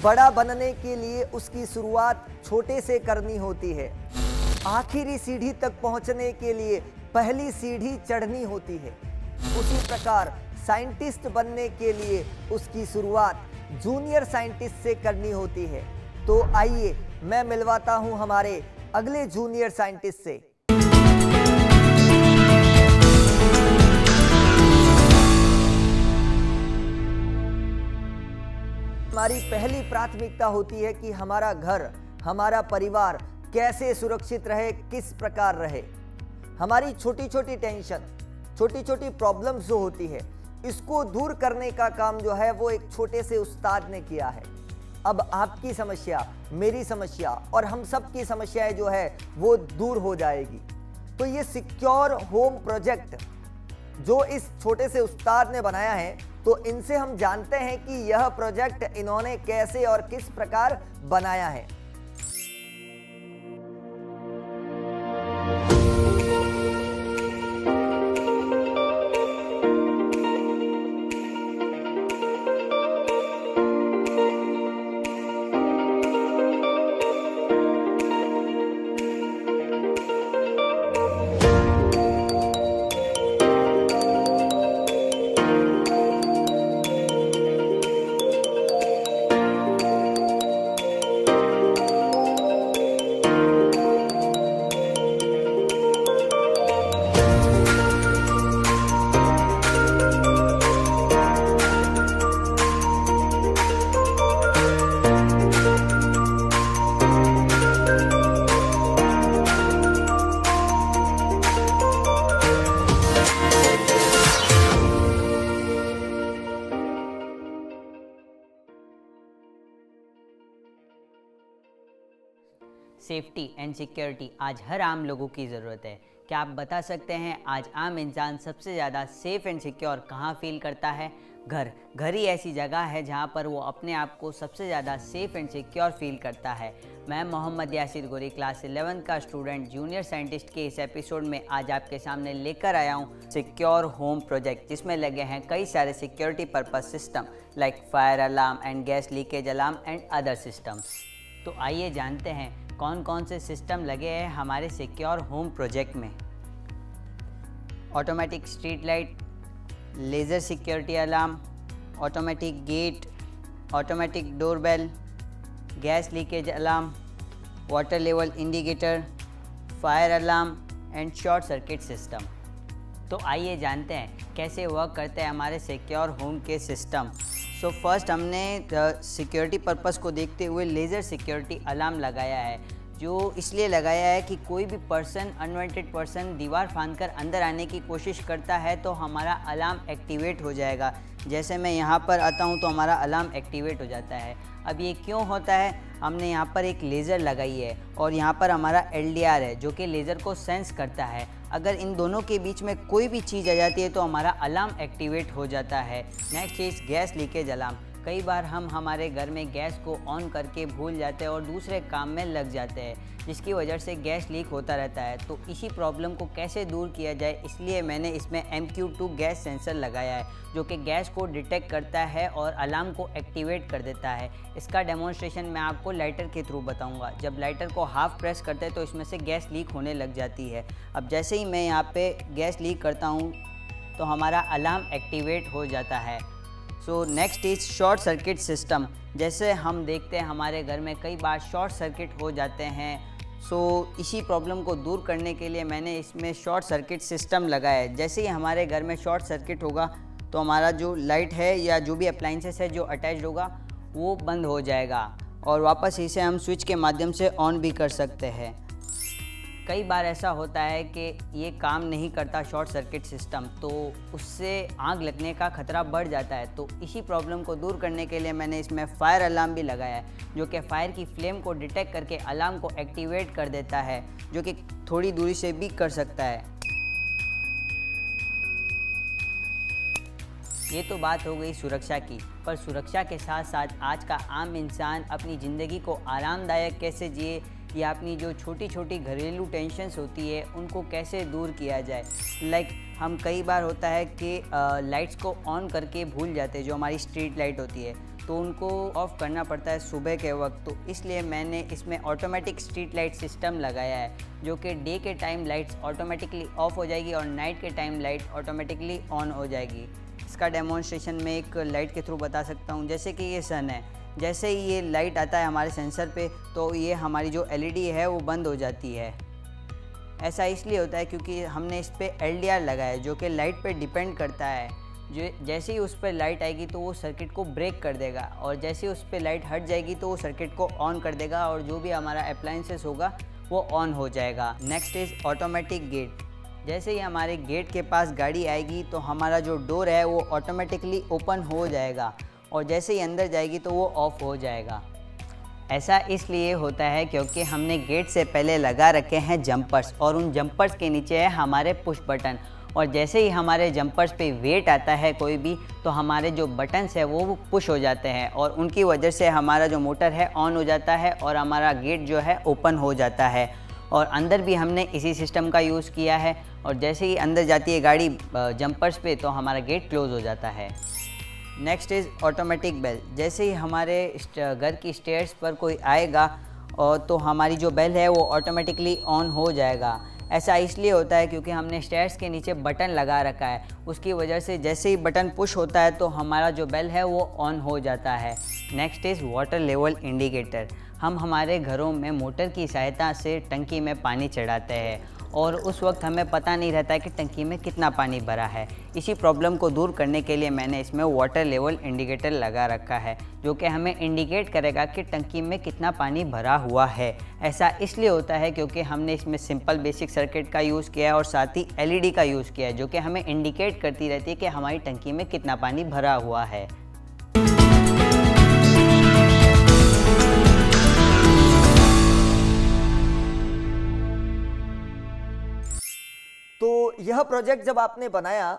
बड़ा बनने के लिए उसकी शुरुआत छोटे से करनी होती है। आखिरी सीढ़ी तक पहुंचने के लिए पहली सीढ़ी चढ़नी होती है। उसी प्रकार साइंटिस्ट बनने के लिए उसकी शुरुआत जूनियर साइंटिस्ट से करनी होती है। तो आइए मैं मिलवाता हूं हमारे अगले जूनियर साइंटिस्ट से। हमारी पहली प्राथमिकता होती है कि हमारा घर, हमारा परिवार कैसे सुरक्षित रहे, किस प्रकार रहे। हमारी छोटी छोटी टेंशन, छोटी छोटी प्रॉब्लम्स जो होती है, इसको दूर करने का काम जो है वो एक छोटे से उस्ताद ने किया है। अब आपकी समस्या, मेरी समस्या और हम सब की समस्याएं जो है वो दूर हो जाएगी। तो ये सिक्योर होम प्रोजेक्ट जो इस छोटे से उस्ताद ने बनाया है, तो इनसे हम जानते हैं कि यह प्रोजेक्ट इन्होंने कैसे और किस प्रकार बनाया है। सेफ्टी एंड सिक्योरिटी आज हर आम लोगों की ज़रूरत है। क्या आप बता सकते हैं आज आम इंसान सबसे ज़्यादा सेफ़ एंड सिक्योर कहाँ फील करता है? घर ही ऐसी जगह है जहाँ पर वो अपने आप को सबसे ज़्यादा सेफ़ एंड सिक्योर फील करता है। मैं मोहम्मद यासिर गोरी क्लास 11 का स्टूडेंट जूनियर साइंटिस्ट के इस एपिसोड में आज आपके सामने लेकर आया हूँ सिक्योर होम प्रोजेक्ट, जिसमें लगे हैं कई सारे security purpose system like fire alarm and gas leakage alarm and other systems. तो आइए जानते हैं कौन कौन से सिस्टम लगे हैं हमारे सिक्योर होम प्रोजेक्ट में। Automatic street light, laser security alarm, automatic gate, automatic doorbell, gas leakage alarm, water level indicator, fire alarm and short circuit system. तो आइए जानते हैं कैसे वर्क करते हैं हमारे सिक्योर होम के सिस्टम। सो फर्स्ट हमने सिक्योरिटी पर्पस को देखते हुए लेज़र सिक्योरिटी अलार्म लगाया है, जो इसलिए लगाया है कि कोई भी पर्सन, अनवांटेड पर्सन दीवार फांदकर अंदर आने की कोशिश करता है तो हमारा अलार्म एक्टिवेट हो जाएगा। जैसे मैं यहाँ पर आता हूँ तो हमारा अलार्म एक्टिवेट हो जाता है। अब ये क्यों होता है? हमने यहाँ पर एक लेज़र लगाई है और यहाँ पर हमारा LDR है जो कि लेज़र को सेंस करता है। अगर इन दोनों के बीच में कोई भी चीज़ आ जाती है तो हमारा अलार्म एक्टिवेट हो जाता है। नेक्स्ट चीज़ गैस लीकेज अलार्म। कई बार हम हमारे घर में गैस को ऑन करके भूल जाते हैं और दूसरे काम में लग जाते हैं, जिसकी वजह से गैस लीक होता रहता है। तो इसी प्रॉब्लम को कैसे दूर किया जाए, इसलिए मैंने इसमें MQ2 गैस सेंसर लगाया है जो कि गैस को डिटेक्ट करता है और अलार्म को एक्टिवेट कर देता है। इसका डेमोन्स्ट्रेशन मैं आपको लाइटर के थ्रू बताऊंगा। जब लाइटर को हाफ प्रेस करते हैं तो इसमें से गैस लीक होने लग जाती है। अब जैसे ही मैं यहाँ पे गैस लीक करता हूँ तो हमारा अलार्म एक्टिवेट हो जाता है। So next is short circuit system. जैसे हम देखते हैं हमारे घर में कई बार शॉर्ट सर्किट हो जाते हैं। इसी प्रॉब्लम को दूर करने के लिए मैंने इसमें शॉर्ट सर्किट सिस्टम लगाया है। जैसे ही हमारे घर में शॉर्ट सर्किट होगा तो हमारा जो लाइट है या जो भी अप्लाइंसेस है जो अटैच्ड होगा वो बंद हो जाएगा और वापस इसे हम स्विच के माध्यम से ऑन भी कर सकते हैं। कई बार ऐसा होता है कि ये काम नहीं करता शॉर्ट सर्किट सिस्टम, तो उससे आग लगने का खतरा बढ़ जाता है। तो इसी प्रॉब्लम को दूर करने के लिए मैंने इसमें फायर अलार्म भी लगाया है जो कि फायर की फ्लेम को डिटेक्ट करके अलार्म को एक्टिवेट कर देता है, जो कि थोड़ी दूरी से भी कर सकता है। ये तो बात हो गई सुरक्षा की, पर सुरक्षा के साथ साथ आज का आम इंसान अपनी ज़िंदगी को आरामदायक कैसे जिए या अपनी जो छोटी छोटी घरेलू टेंशन्स होती है उनको कैसे दूर किया जाए। लाइक हम कई बार होता है कि लाइट्स को ऑन करके भूल जाते हैं, जो हमारी स्ट्रीट लाइट होती है, तो उनको ऑफ़ करना पड़ता है सुबह के वक्त, तो इसलिए मैंने इसमें ऑटोमेटिक स्ट्रीट लाइट सिस्टम लगाया है, जो कि डे के टाइम लाइट्स ऑटोमेटिकली ऑफ हो जाएगी और नाइट के टाइम लाइट ऑटोमेटिकली ऑन हो जाएगी। इसका डेमोन्स्ट्रेशन मैं एक लाइट के थ्रू बता सकता हूँ। जैसे कि ये सन है, जैसे ही ये लाइट आता है हमारे सेंसर पे, तो ये हमारी जो एलईडी है वो बंद हो जाती है। ऐसा इसलिए होता है क्योंकि हमने इस पर एलडीआर लगाया है, जो कि लाइट पे डिपेंड करता है। जो जैसे ही उस पर लाइट आएगी तो वो सर्किट को ब्रेक कर देगा, और जैसे ही उस पर लाइट हट जाएगी तो वो सर्किट को ऑन कर देगा, और जो भी हमारा अप्लायंसेस होगा वो ऑन हो जाएगा। Next is automatic gate. जैसे ही हमारे गेट के पास गाड़ी आएगी तो हमारा जो डोर है वो ऑटोमेटिकली ओपन हो जाएगा, और जैसे ही अंदर जाएगी तो वो ऑफ़ हो जाएगा। ऐसा इसलिए होता है क्योंकि हमने गेट से पहले लगा रखे हैं जंपर्स, और उन जंपर्स के नीचे है हमारे पुश बटन, और जैसे ही हमारे जंपर्स पे वेट आता है कोई भी, तो हमारे जो बटन्स है वो पुश हो जाते हैं, और उनकी वजह से हमारा जो मोटर है ऑन हो जाता है और हमारा गेट जो है ओपन हो जाता है। और अंदर भी हमने इसी सिस्टम का यूज़ किया है, और जैसे ही अंदर जाती है गाड़ी जंपर्स पे तो हमारा गेट क्लोज़ हो जाता है। Next is automatic bell. जैसे ही हमारे घर की स्टेयर्स पर कोई आएगा और तो हमारी जो बेल है वो ऑटोमेटिकली ऑन हो जाएगा। ऐसा इसलिए होता है क्योंकि हमने स्टेयर्स के नीचे बटन लगा रखा है, उसकी वजह से जैसे ही बटन पुश होता है तो हमारा जो बेल है वो ऑन हो जाता है। Next is water level indicator. हम हमारे घरों में मोटर की सहायता से टंकी में पानी चढ़ाते हैं, और उस वक्त हमें पता नहीं रहता है कि टंकी में कितना पानी भरा है। इसी प्रॉब्लम को दूर करने के लिए मैंने इसमें वाटर लेवल इंडिकेटर लगा रखा है, जो कि हमें इंडिकेट करेगा कि टंकी में कितना पानी भरा हुआ है। ऐसा इसलिए होता है क्योंकि हमने इसमें सिंपल बेसिक सर्किट का यूज़ किया है और साथ ही एलईडी का यूज़ किया है, जो कि हमें इंडिकेट करती रहती है कि हमारी टंकी में कितना पानी भरा हुआ है। तो यह प्रोजेक्ट जब आपने बनाया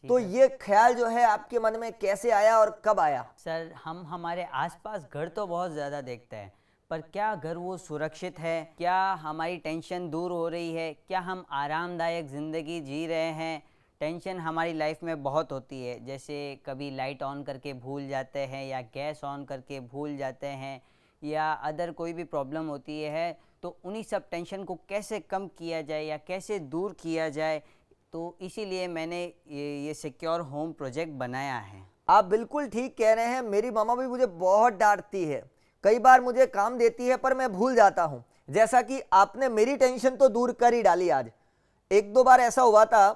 तो ये ख्याल जो है आपके मन में कैसे आया और कब आया? सर, हम हमारे आसपास घर तो बहुत ज़्यादा देखते हैं, पर क्या घर वो सुरक्षित है? क्या हमारी टेंशन दूर हो रही है? क्या हम आरामदायक ज़िंदगी जी रहे हैं? टेंशन हमारी लाइफ में बहुत होती है, जैसे कभी लाइट ऑन करके भूल जाते हैं, या गैस ऑन करके भूल जाते हैं, या अदर कोई भी प्रॉब्लम होती है। तो उन्हीं सब टेंशन को कैसे कम किया जाए या कैसे दूर किया जाए, तो इसीलिए मैंने ये सिक्योर होम प्रोजेक्ट बनाया है। आप बिल्कुल ठीक कह रहे हैं। मेरी मामा भी मुझे बहुत डांटती है, कई बार मुझे काम देती है पर मैं भूल जाता हूं। जैसा कि आपने मेरी टेंशन तो दूर कर ही डाली आज। एक दो बार ऐसा हुआ था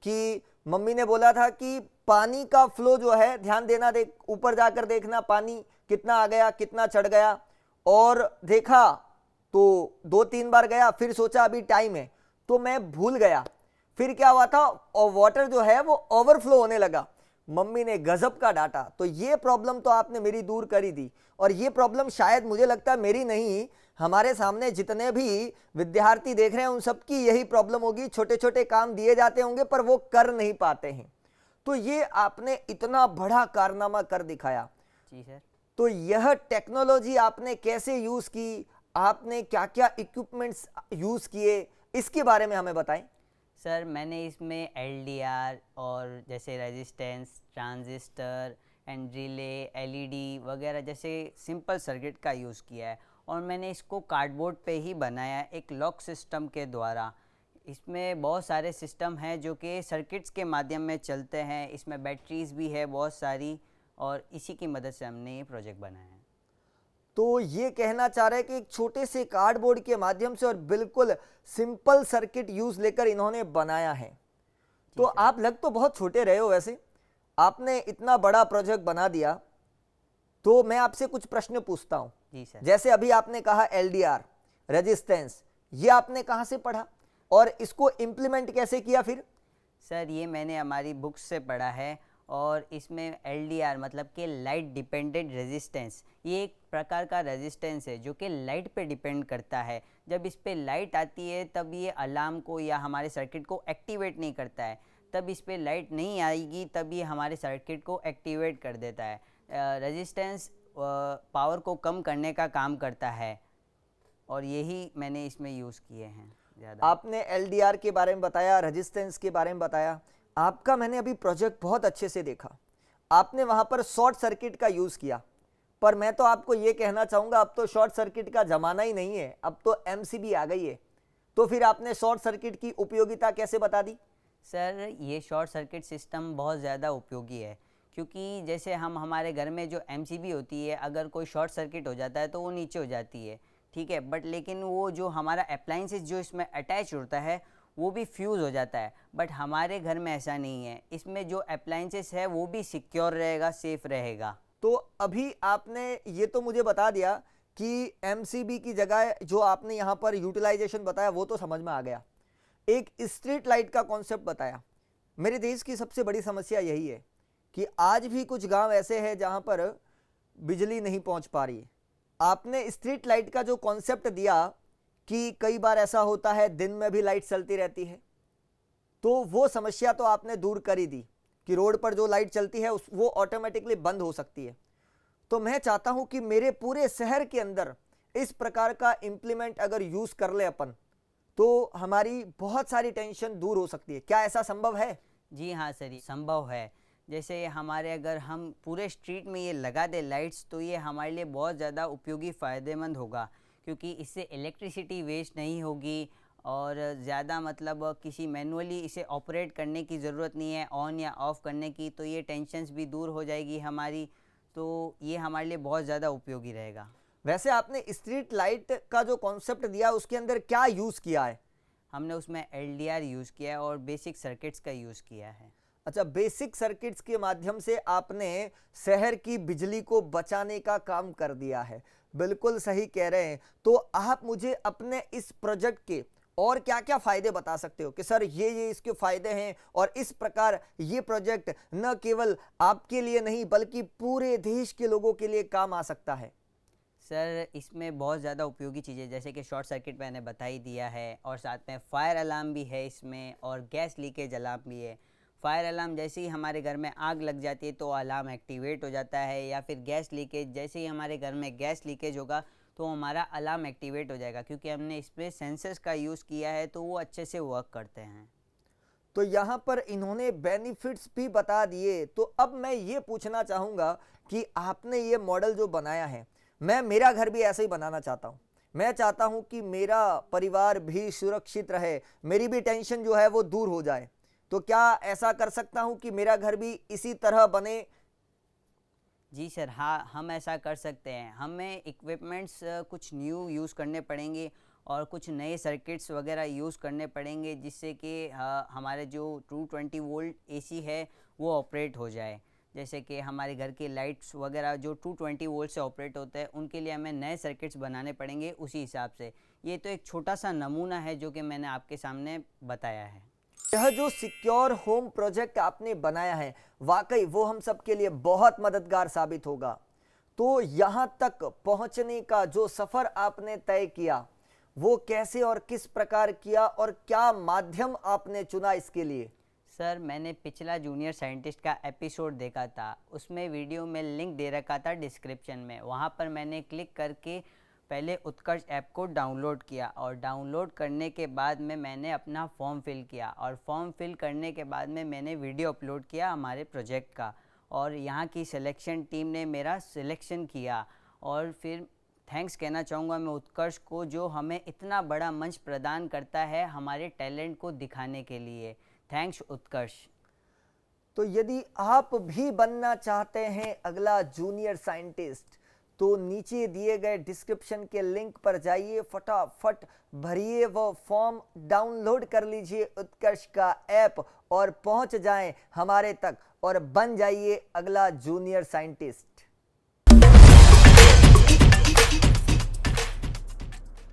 कि मम्मी ने बोला था कि पानी का फ्लो जो है ध्यान देना, देख ऊपर जाकर देखना पानी कितना आ गया कितना चढ़ गया, और देखा तो 2-3 बार गया, फिर सोचा अभी टाइम है तो मैं भूल गया। फिर क्या हुआ था, और वाटर जो है वो ओवरफ्लो होने लगा। मम्मी ने गजब का डांटा। तो ये प्रॉब्लम तो आपने मेरी दूर करी दी, और ये प्रॉब्लम शायद मुझे लगता है मेरी नहीं, हमारे सामने जितने भी विद्यार्थी देख रहे हैं उन सबकी यही प्रॉब्लम होगी। छोटे छोटे काम दिए जाते होंगे पर वो कर नहीं पाते हैं। तो ये आपने इतना बड़ा कारनामा कर दिखाया। जी सर। तो यह टेक्नोलॉजी आपने कैसे यूज की, आपने क्या क्या इक्विपमेंट्स यूज किए, इसके बारे में हमें बताएं। सर, मैंने इसमें एलडीआर और जैसे resistance, transistor and relay, LED वगैरह जैसे सिंपल सर्किट का यूज़ किया है, और मैंने इसको कार्डबोर्ड पे ही बनाया है एक लॉक सिस्टम के द्वारा। इसमें बहुत सारे सिस्टम हैं जो कि सर्किट्स के माध्यम में चलते हैं, इसमें बैटरीज भी है बहुत सारी, और इसी की मदद से हमने ये प्रोजेक्ट बनाया है। तो ये कहना चाह रहे हैं कि एक छोटे से कार्डबोर्ड के माध्यम से और बिल्कुल सिंपल सर्किट यूज लेकर इन्होंने बनाया है। तो आप लग तो बहुत छोटे रहे हो, वैसे आपने इतना बड़ा प्रोजेक्ट बना दिया। तो मैं आपसे कुछ प्रश्न पूछता हूं। जी सर। जैसे अभी आपने कहा एलडीआर, रेजिस्टेंस, ये आपने कहां से पढ़ा और इसको इम्प्लीमेंट कैसे किया फिर? सर, ये मैंने हमारी बुक्स से पढ़ा है, और इसमें एलडीआर मतलब कि लाइट डिपेंडेंट रेजिस्टेंस, ये एक प्रकार का रेजिस्टेंस है जो कि लाइट पे डिपेंड करता है। जब इस पे लाइट आती है तब ये अलार्म को या हमारे सर्किट को एक्टिवेट नहीं करता है, तब इस पे लाइट नहीं आएगी तब ये हमारे सर्किट को एक्टिवेट कर देता है। रेजिस्टेंस पावर को कम करने का काम करता है, और यही मैंने इसमें यूज़ किए हैं ज़्यादा। आपने एलडीआर के बारे में बताया, रेजिस्टेंस के बारे में बताया। आपका मैंने अभी प्रोजेक्ट बहुत अच्छे से देखा। आपने वहां पर शॉर्ट सर्किट का यूज किया। पर मैं तो आपको ये कहना चाहूँगा, अब तो शॉर्ट सर्किट का ज़माना ही नहीं है, अब तो एमसीबी आ गई है। तो फिर आपने शॉर्ट सर्किट की उपयोगिता कैसे बता दी? सर ये शॉर्ट सर्किट सिस्टम बहुत ज़्यादा उपयोगी है, क्योंकि जैसे हम हमारे घर में जो एमसीबी होती है, अगर कोई शॉर्ट सर्किट हो जाता है तो वो नीचे हो जाती है, ठीक है, बट लेकिन वो जो हमारा अप्लाइंसेस जो इसमें अटैच होता है वो भी फ्यूज़ हो जाता है। बट हमारे घर में ऐसा नहीं है, इसमें जो अप्लाइंसेस है वो भी सिक्योर रहेगा, सेफ़ रहेगा। तो अभी आपने ये तो मुझे बता दिया कि एमसीबी की जगह जो आपने यहाँ पर यूटिलाइजेशन बताया वो तो समझ में आ गया। एक स्ट्रीट लाइट का कॉन्सेप्ट बताया। मेरे देश की सबसे बड़ी समस्या यही है कि आज भी कुछ गांव ऐसे हैं जहां पर बिजली नहीं पहुंच पा रही है। आपने स्ट्रीट लाइट का जो कॉन्सेप्ट दिया कि कई बार ऐसा होता है दिन में भी लाइट चलती रहती है, तो वो समस्या तो आपने दूर कर ही दी कि रोड पर जो लाइट चलती है वो ऑटोमेटिकली बंद हो सकती है। तो मैं चाहता हूं कि मेरे पूरे शहर के अंदर इस प्रकार का इम्प्लीमेंट अगर यूज़ कर ले अपन, तो हमारी बहुत सारी टेंशन दूर हो सकती है। क्या ऐसा संभव है? जी हाँ सर, ये संभव है। जैसे हमारे अगर हम पूरे स्ट्रीट में ये लगा दें लाइट्स, तो ये हमारे लिए बहुत ज़्यादा उपयोगी फ़ायदेमंद होगा, क्योंकि इससे इलेक्ट्रिसिटी वेस्ट नहीं होगी और ज़्यादा मतलब किसी मैनुअली इसे ऑपरेट करने की ज़रूरत नहीं है, ऑन या ऑफ़ करने की, तो ये टेंशन्स भी दूर हो जाएगी हमारी। तो ये हमारे लिए बहुत ज़्यादा उपयोगी रहेगा। वैसे आपने स्ट्रीट लाइट का जो कॉन्सेप्ट दिया उसके अंदर क्या यूज़ किया है? हमने उसमें एलडीआर यूज़ किया है और बेसिक सर्किट्स का यूज़ किया है। अच्छा, बेसिक सर्किट्स के माध्यम से आपने शहर की बिजली को बचाने का काम कर दिया है। बिल्कुल सही कह रहे हैं। तो आप मुझे अपने इस प्रोजेक्ट के और क्या-क्या फ़ायदे बता सकते हो कि सर ये इसके फ़ायदे हैं और इस प्रकार ये प्रोजेक्ट न केवल आपके लिए नहीं बल्कि पूरे देश के लोगों के लिए काम आ सकता है? सर इसमें बहुत ज़्यादा उपयोगी चीज़ें जैसे कि शॉर्ट सर्किट मैंने बता ही दिया है, और साथ में फायर अलार्म भी है इसमें, और गैस लीकेज अलार्म भी है। फायर अलार्म जैसे ही हमारे घर में आग लग जाती है तो अलार्म एक्टिवेट हो जाता है, या फिर गैस लीकेज, जैसे ही हमारे घर में गैस लीकेज होगा तो हमारा अलार्म एक्टिवेट हो जाएगा, क्योंकि हमने इसमें सेंसर्स का यूज़ किया है तो वो अच्छे से वर्क करते हैं। तो यहाँ पर इन्होंने बेनिफिट्स भी बता दिए। तो अब मैं ये पूछना चाहूँगा कि आपने ये मॉडल जो बनाया है, मैं मेरा घर भी ऐसे ही बनाना चाहता हूँ। मैं चाहता हूँ कि मेरा परिवार भी सुरक्षित रहे, मेरी भी टेंशन जो है वो दूर हो जाए। तो क्या ऐसा कर सकता हूँ कि मेरा घर भी इसी तरह बने? जी सर, हाँ, हम ऐसा कर सकते हैं। हमें इक्विपमेंट्स कुछ न्यू यूज़ करने पड़ेंगे और कुछ नए सर्किट्स वगैरह यूज़ करने पड़ेंगे, जिससे कि हमारे जो 220 वोल्ट एसी है वो ऑपरेट हो जाए। जैसे कि हमारे घर की लाइट्स वगैरह जो 220 वोल्ट से ऑपरेट होते हैं, उनके लिए हमें नए सर्किट्स बनाने पड़ेंगे उसी हिसाब से। ये तो एक छोटा सा नमूना है जो कि मैंने आपके सामने बताया है। यह जो सिक्योर होम प्रोजेक्ट आपने बनाया है, वाकई वो हम सब के लिए बहुत मददगार साबित होगा। तो यहाँ तक पहुँचने का जो सफ़र आपने तय किया, वो कैसे और किस प्रकार किया और क्या माध्यम आपने चुना इसके लिए? सर मैंने पिछला जूनियर साइंटिस्ट का एपिसोड देखा था, उसमें वीडियो में लिंक दे रखा था डिस्क्रिप्शन में। वहाँ पर मैंने क्लिक करके पहले उत्कर्ष ऐप को डाउनलोड किया, और डाउनलोड करने के बाद में मैंने अपना फॉर्म फिल किया, और फॉर्म फिल करने के बाद में मैंने वीडियो अपलोड किया हमारे प्रोजेक्ट का, और यहाँ की सिलेक्शन टीम ने मेरा सिलेक्शन किया। और फिर थैंक्स कहना चाहूँगा मैं उत्कर्ष को, जो हमें इतना बड़ा मंच प्रदान करता है हमारे टैलेंट को दिखाने के लिए। थैंक्स उत्कर्ष। तो यदि आप भी बनना चाहते हैं अगला जूनियर साइंटिस्ट, तो नीचे दिए गए डिस्क्रिप्शन के लिंक पर जाइए, फटाफट भरिए वो फॉर्म, डाउनलोड कर लीजिए उत्कर्ष का ऐप और पहुंच जाएं हमारे तक और बन जाइए अगला जूनियर साइंटिस्ट।